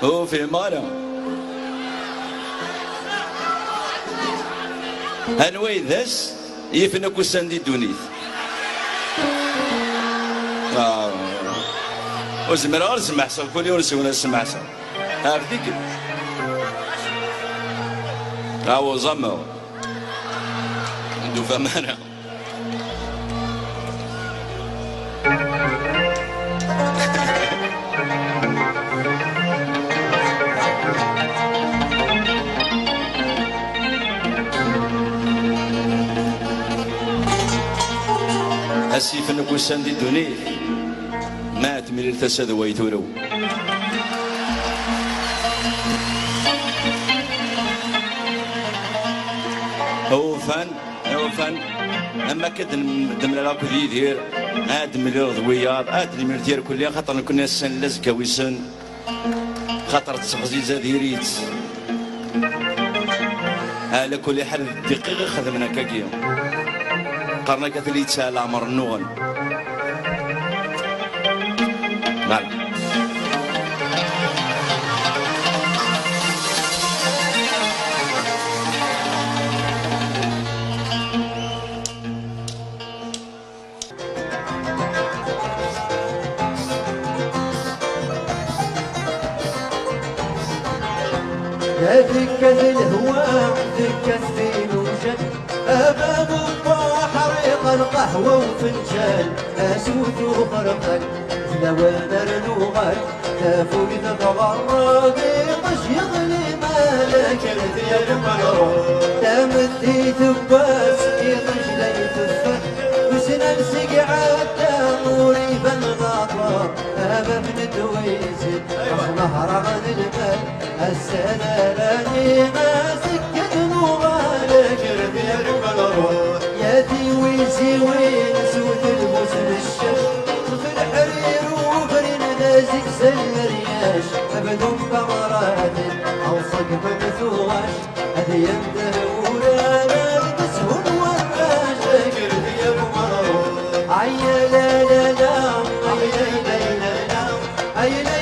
هو في مانا هنوي ذاس يفنك وساندي دونيت وزمر نسمع صوت كل يوم نسمع صوت هارديك هاو زمر ندو فمانا أسيف أنك وساندي دونيت ما تميل الفساد ويتورو هو فن أما كد دمنا لاكو دير هاد مليار ضويار هاد المليار كلها خاطر كنا السن لازكا ويسن خاطر تسغزيزة ديريت على كل حال دقيقة خدمنا كاكيا قرنا كثلي تسال عمر النغن نعم يا دكة الهواء دكة الزين وجد أمام البحر القهوة وفنجان أسود وخرقك زلوان رنوغك تافوق تتغرد قش يغلي مالك الدير مغروب تمدي تباس يطش لي تفك وسنان سقعات تاموري بالغطر أما من الدويزن نهر عن المال السلالاني ما سكت مغالك الدير مغروب يا ديويزي وين سود الموسم الشش في الحرير وبرين نازك زي الرياش ابدهم بمرات او صقب مثواش هذا ينده ورانا تسهل وراش ذكر يا ابو مرور عيا لا لا لا عيا لا لا لا عيا